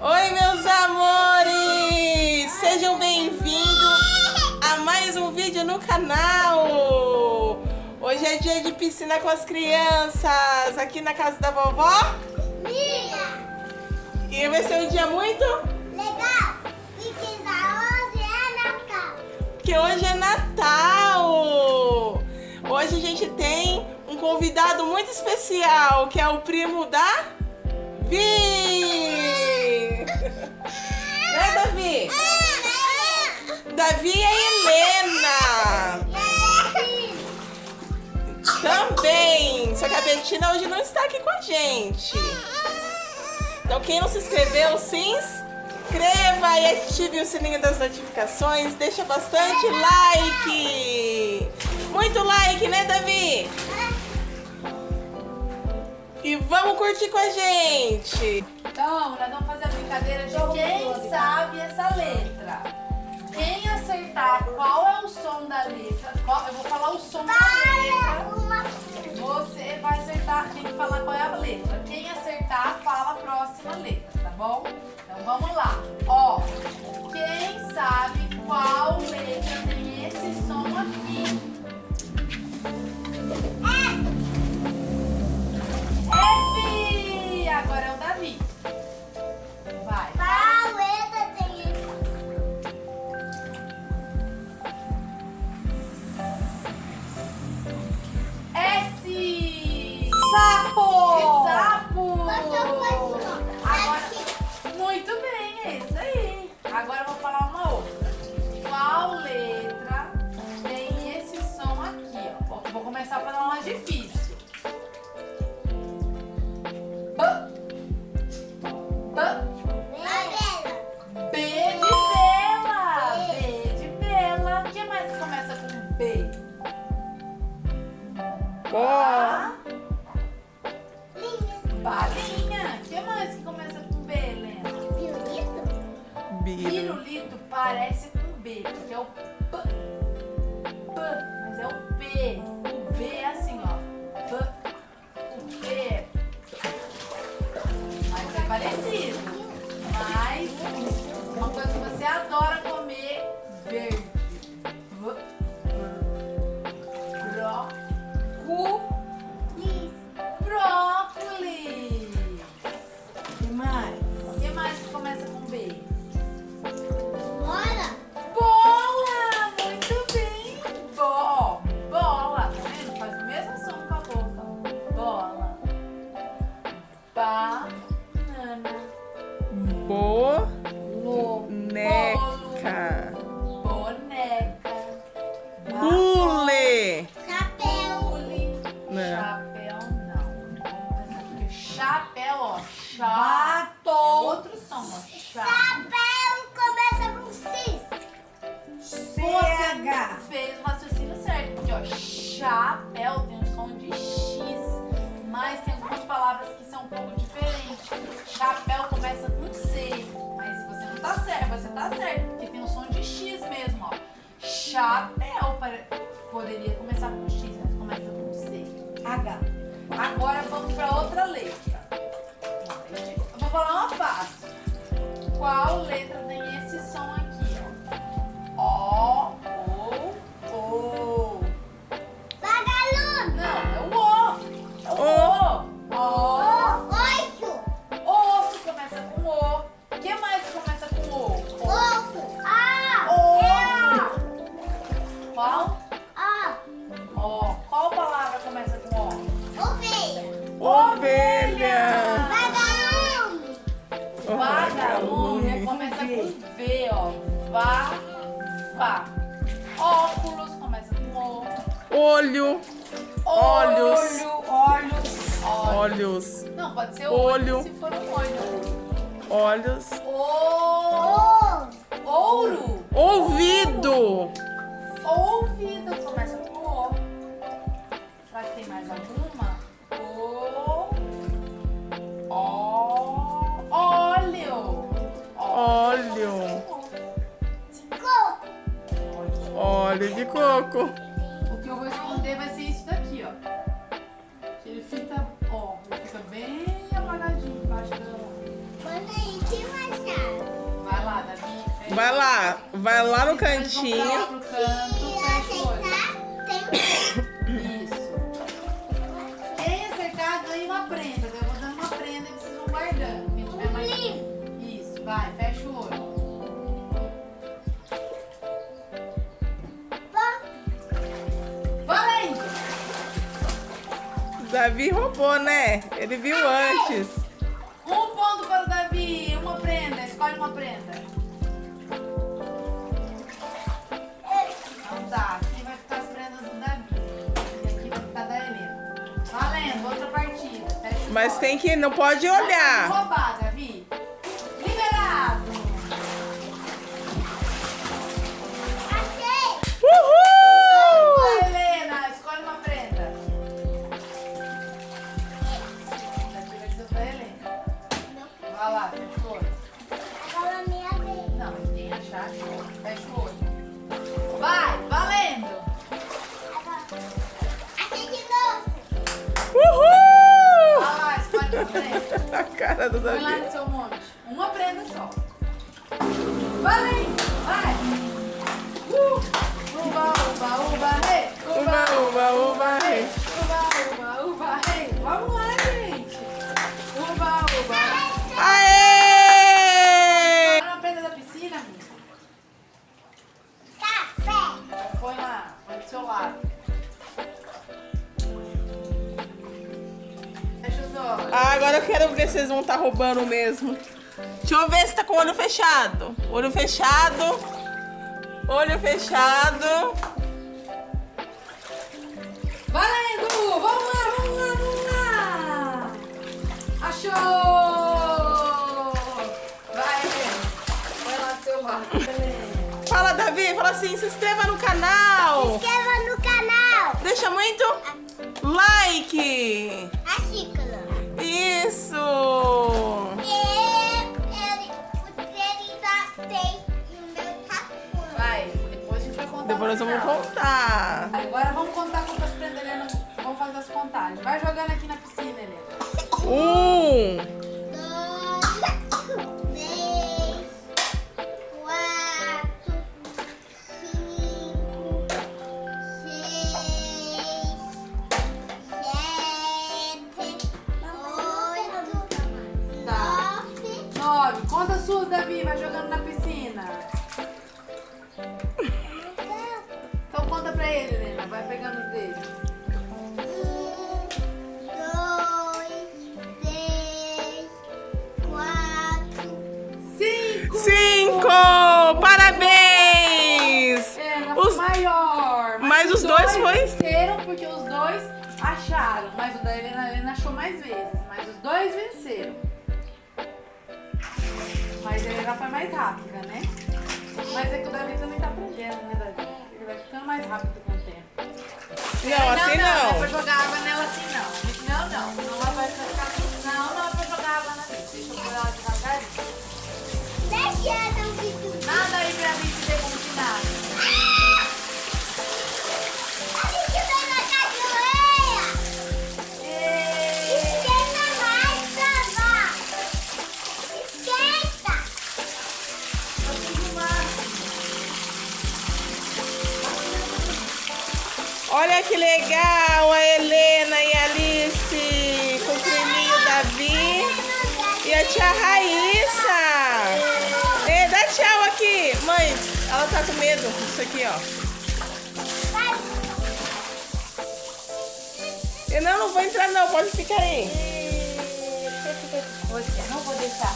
Oi, meus amores! Sejam bem-vindos a mais um vídeo no canal. Hoje é dia de piscina com as crianças aqui na casa da vovó Mia! E vai ser um dia muito Legal! Porque hoje é Natal! porque hoje é Natal. Hoje a gente tem um convidado muito especial, que é o primo da Vi. Né, Davi? Davi e a Helena também. Só que a Betina hoje não está aqui com a gente. Então quem não se inscreveu, se inscreva e ative o sininho das notificações. Deixa bastante like. Muito like, né, Davi? E vamos curtir com a gente. Então, nós vamos fazer a brincadeira de quem sabe essa letra. Quem acertar qual é o som da letra, eu vou falar o som da letra. Você vai acertar, tem que falar qual é a letra. Quem acertar, fala a próxima letra, tá bom? Então vamos lá. Ó, quem sabe qual letra tem esse som aqui? F! Agora é o Davi. Vai. Qual letra tem isso? S! Sapo! Que sapo! Agora, Muito bem, é isso aí. Agora eu vou falar uma outra. Qual letra tem esse som aqui? Ó? Vou começar a falar uma difícil. B. B de bela. B de bela. O que mais que começa com B? Ó. Balinha. O que mais que começa com B, Helena? Biro. Pirulito parece com B, porque é o P. P, mas é o P. O B é assim, ó. P. O P. Mas é parecido. Mas uma coisa que você adora comer, verde. Brócolis. Que mais? O que mais que começa com B? Bora! Bola! Muito bem! Bola! Tá vendo? Faz o mesmo som com a boca. Bola. Banana. Boneca. Boneca. Bule. Chapéu! Bule. Não. Chapéu não. Porque chapéu, ó. Batom. É outro som, ó. Chapéu começa com X! CH. Você fez o raciocínio certo, porque ó, chapéu tem um som de X, mas tem algumas palavras que são um pouco diferentes. Chapéu começa com C, mas você não tá certo, você tá certo, porque tem um som de X mesmo, ó. Chapéu poderia começar com X, mas começa com C. H. Agora vamos para outra letra. Eu vou falar uma fácil. Qual letra tem esse som aqui, ó? O. Vagalume! Não, é o O. É o O. Osso! Osso começa com O. O que mais começa com O? Osso! Ah! Qual? Ah! Ó. Qual palavra começa com O? Ovelha! Ovelha. Vagalume! Vagalume começa com V, ó. Vá. Óculos começa com O. Olho. Olhos. Olhos. Olhos. Não, pode ser Olho. olho se for um olho. Olhos. Ouro. Ouvido. Ouvido começa com O. Será que tem mais alguma? Óleo. Óleo. Coco! Óleo de coco. O que eu vou esconder vai ser isso daqui, ó. Ele fica bem apagadinho embaixo da... Manda aí, que mais Vai lá no Eles vão pra lá cantinho. pro canto, fecha o olho. Isso. Quem acertar ganha uma prenda. Eu vou dando uma prenda e vocês vão guardando. Quem tiver mais. Isso, vai, fecha o olho. Valendo! Davi roubou, né? Ele viu antes. Um ponto para o Davi. Uma prenda. Escolhe uma prenda. Então tá. Aqui vai ficar as prendas do Davi. E aqui vai ficar da Helena. Valendo, outra partida. Fecha o Mas olho. tem que, não pode Pode olhar. roubar, Davi. Liberado. Uhul! Vai, Helena. Escolhe uma prenda. Daqui vai ser da Helena. Vai lá, fecha o olho. Não, quem achar, fecha o olho. Vai, valendo. Uhul! Vai lá, escolhe uma prenda. A cara do Põe lá Davi. no seu monte. Uma prenda só. Valendo, vai. Uba, uba, uba, rei. Uba, uba, uba, rei. Uba, uba, uba, rei. Vamos lá, gente. Uba, uba. Aê! Olha a prenda da piscina, amigo. Põe lá, põe do seu lado. Fecha os olhos. Ah, agora eu quero ver se vocês vão estar roubando mesmo. Deixa eu ver se tá com o olho fechado. Olho fechado. Olho fechado. Valendo! Vamos lá, vamos lá, vamos lá! Achou! Vai, Helena. Põe lá do seu lado. Helena. Fala, Davi. Fala assim, se inscreva no canal. Deixa muito like. Isso. Vai, depois a gente vai contar. Depois nós no vamos final. contar. Agora vamos contar quantas prendas, Helena. Vamos fazer as contagens. Vai jogando aqui na piscina, Helena. 1, 9. Conta as suas, Davi. Vai jogando na piscina. Então conta pra ele, Helena. Vai pegando os dedos. 5. 5. Parabéns. É, Os- maior. Mas os dois foi- venceram porque os dois acharam. Mas o da Helena, a Helena achou mais vezes. Mas os dois venceram. Mas a Helena foi mais rápida, né? Mas é que o Davi também tá aprendendo, né, Davi? Ele vai ficando mais rápido com o tempo. Não, assim Não é não. pra jogar água nela assim, não. Não. Não vai ficar... Não é pra jogar água na vida. Deixa eu pôr ela devagarinho. Nada aí pra mim se ver como que nada. Olha que legal, a Helena e a Alice com o creminho Davi e a tia Raíssa. Dá tchau aqui, mãe. Ela tá com medo. Isso aqui, ó. Eu não vou entrar não, pode ficar aí. Você, não vou deixar.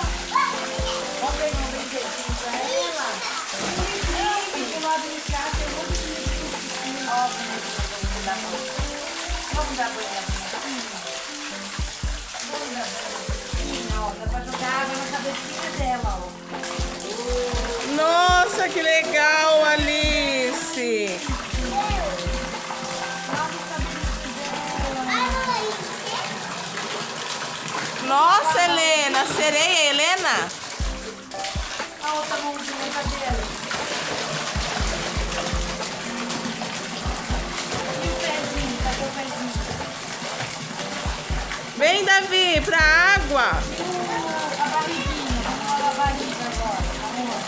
Vamos pegar um brinquedinho pra ela. Do lado de cá tem um monte de Vamos dar banho na piscina. Ó, dá pra jogar água na cabecinha dela, ó. Nossa, que legal, Alice. Nossa, Helena, sereia, Helena? A outra mãozinha na cadeira. E o pezinho, cadê o pezinho? Vem, Davi, pra água. A barriguinha. Vamos lavar a barriga agora. Vamos lá.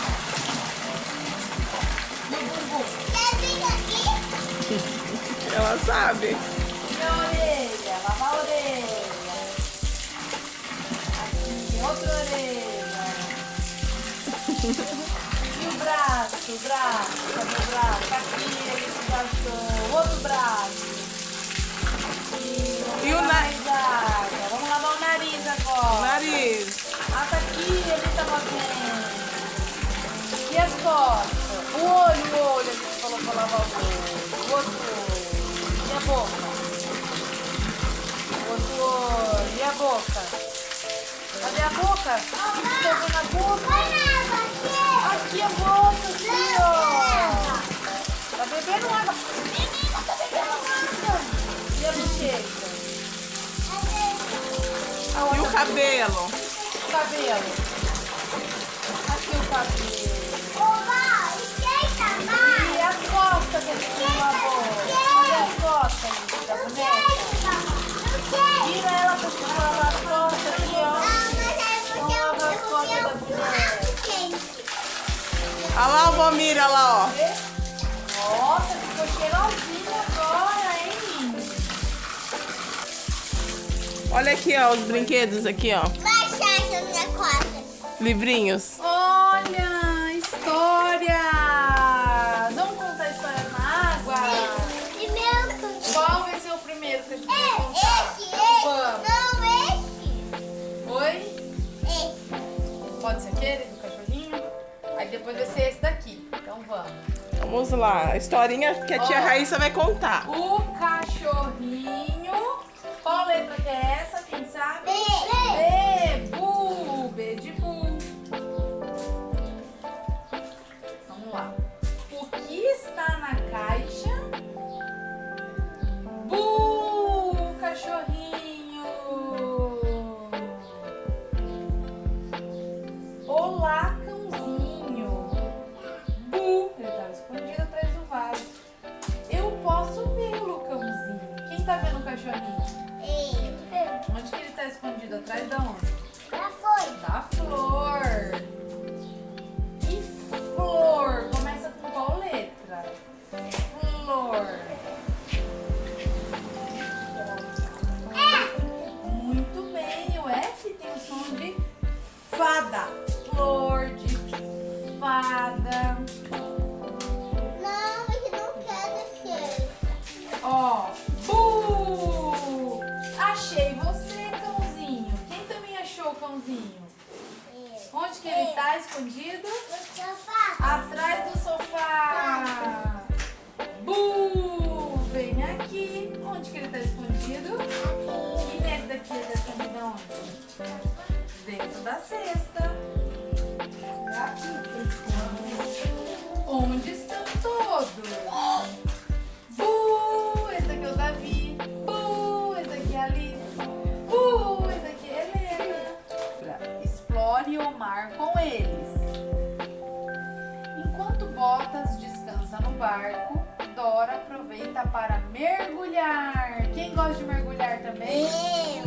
No bumbum. Quer vir aqui? Ela sabe. Minha orelha. Lava a orelha. Aqui, outra orelha. E o braço, cadê o braço? Aqui, esse braço, outro braço. E o mais água. Vamos lavar o nariz agora. nariz. Ah, tá aqui, ele tá batendo. E as costas? O olho, a gente falou pra lavar o olho. O outro olho. E a boca? O outro olho. E a boca? Cadê a boca? Estou vendo a boca. Aqui a boca, aqui, ó. Tá bebendo água. Menina, tá bebendo água. E a bochecha? E o cabelo? O cabelo. Aqui o cabelo. Oba, esquenta mais. E as costas que a gente lavou. Cadê as costas da boneca? Vira ela pra gente lavar as costas aqui, ó. Vamos lavar as costas da boneca. Olha lá o Bomir, olha lá, ó. Nossa, ficou cheirosinho agora, hein? Olha aqui, ó, os brinquedos aqui, ó. Baixar essa minha costa. Livrinhos. Olha, histórias! Vamos contar histórias na água? Primeiro. Qual vai ser o primeiro que a gente vai contar? Esse. Vamos. Não, esse. Oi? Esse. Pode ser aquele do cachorrinho? Aí depois vai ser esse daqui. Então vamos. Vamos lá, a historinha que a tia Ó. Raíssa vai contar. O cachorrinho. Qual letra que é essa? Quem sabe? B. B. Bu. B de bu. Vamos lá. O que está na caixa? Bu. Cachorrinho. Olá, cãozinho. Bu. Ele estava escondido atrás do vaso. Eu posso vê-lo, cãozinho. Quem tá vendo o cachorrinho? Onde que ele tá escondido? Atrás da onde? Já foi. Da flor. E flor? Começa com qual letra? Flor. Muito bem. O F tem o som de fada. Flor de fada. Não, mas eu não quero ser. Ó, bu! Achei você, cãozinho. Quem também achou o cãozinho? Onde que ele tá escondido? O sofá. Atrás do sofá. Bu! Vem aqui. Onde que ele tá escondido? E nesse daqui ele tá escondido onde? Dentro da cesta. Onde estão todos? Bu! Esse daqui é o Davi. Bu! Esse daqui é a Alice. Bu! Esse daqui é a Helena. Explore o mar com eles. Enquanto Botas descansa no barco, Dora aproveita para mergulhar. Quem gosta de mergulhar também?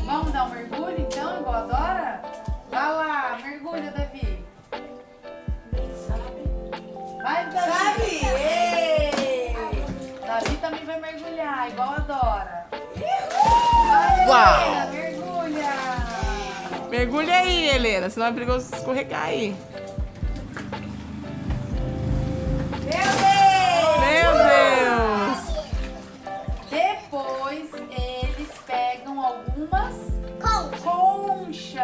Vamos dar um mergulho então, igual a Dora? Vai lá, mergulha, Davi. Vai, Davi. Sabe? Ei! Davi também vai mergulhar, igual a Dora. Vai, Uau! Helena, mergulha. Mergulha aí, Helena, senão é perigoso escorregar aí. Meu Deus! Meu Deus! Depois eles pegam algumas conchas.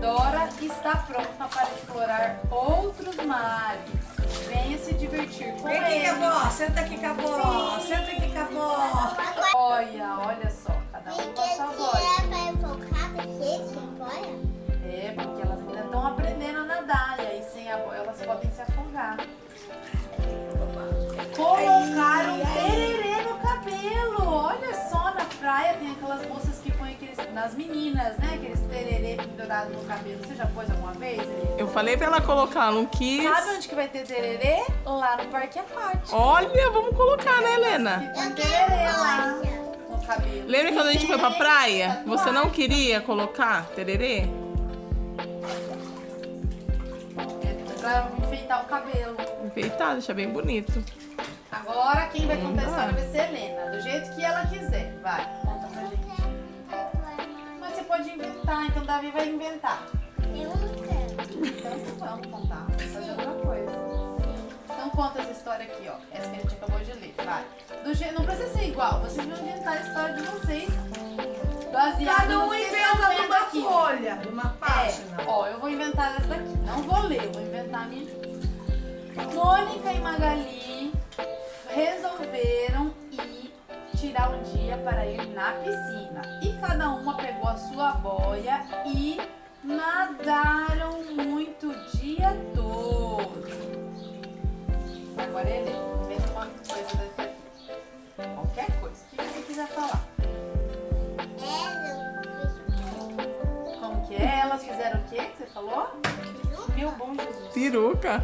Dora está pronta para explorar outros mares. Venha se divertir com Vem aqui, eles. Cabó. Senta aqui, Cabó. Sim. Senta aqui, Cabó. Olha só, cada um com a sua voz. É, porque elas ainda estão aprendendo a nadar e aí sem a boia elas podem se afogar. Colocaram tererê no cabelo. Olha só, na praia tem aquelas moças que põem aqueles, nas meninas, né? Aqueles tererê pendurados no cabelo. Você já pôs alguma vez? Helena? Eu falei pra ela colocar, não quis. Sabe onde que vai ter tererê? Lá no parque aquático. Olha, vamos colocar, né, Helena? Que põe tererê lá no cabelo. cabelo. Lembra quando a gente foi pra praia? Você não queria colocar tererê? É pra enfeitar o cabelo. Enfeitado, deixa bem bonito. Agora quem vai contar a história vai ser a Helena, do jeito que ela quiser. Vai, conta pra gente. Mas você pode inventar, então o Davi vai inventar. Eu não quero. Então não vamos contar, vamos fazer outra coisa. Então conta essa história aqui, ó. Essa que a gente acabou de ler, vai. Não precisa ser igual, vocês vão inventar a história de vocês. Baseado Cada um no que vocês inventa estão vendo numa aqui. folha, numa página. Ó, eu vou inventar essa daqui. Não vou ler, eu vou inventar a minha. Mônica e Magali resolveram ir tirar o dia para ir na piscina. E cada uma pegou a sua boia e nadaram muito o dia todo. Agora ele inventa uma coisa dessa aqui. Qualquer coisa, o que você quiser falar. Como que é? Elas fizeram o quê que você falou? Meu bom Jesus. Peruca.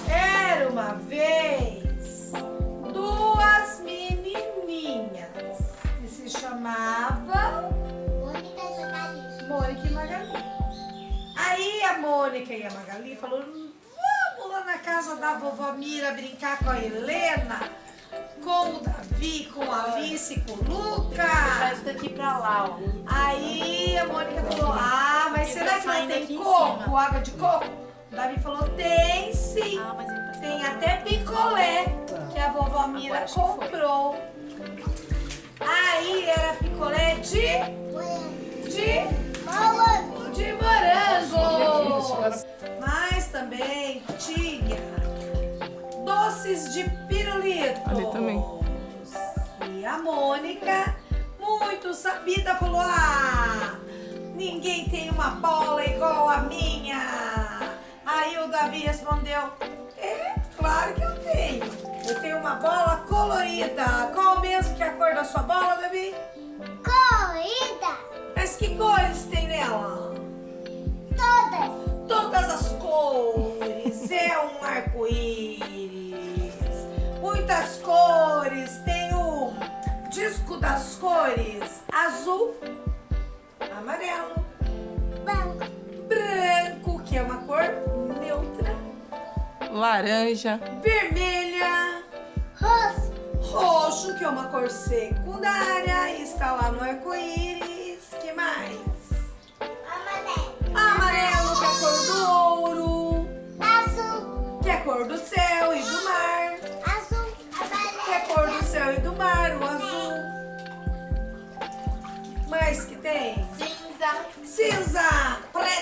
Era uma vez duas menininhas que se chamavam Mônica e Magali. Aí a Mônica e a Magali falaram: vamos lá na casa da vovó Mira brincar com a Helena, com o Davi, com a Alice, com o Luca. Traz isso daqui pra lá, ó. Aí a Mônica falou: ah, mas Tem será que não ainda tem aqui em coco, cima. água de coco? O Davi falou: tem sim. Ah, mas ele tá... Tem até picolé que a vovó Mira Agora acho que foi. comprou. Aí era picolé de morango. Mas também tinha doces de pirulito. Ali também. E a Mônica, muito sabida, falou: ah, ninguém tem uma bola igual a minha. Aí o Davi respondeu: é, claro que eu tenho. Eu tenho uma bola colorida. Qual mesmo que é a cor da sua bola, Davi? Corrida. Mas que cores tem nela? Todas. Todas as cores. É um arco-íris. Muitas cores. Tem o disco das cores: azul, amarelo, branco, que é uma cor neutra, Laranja. vermelha, roxo, que é uma cor secundária e está lá no arco-íris. Que mais? Amarelo, que é a cor do ouro, Azul. que é a cor do céu e do mar, Azul. que é a cor do céu e do mar, o azul. Mais que tem? Cinza. Cinza, preto.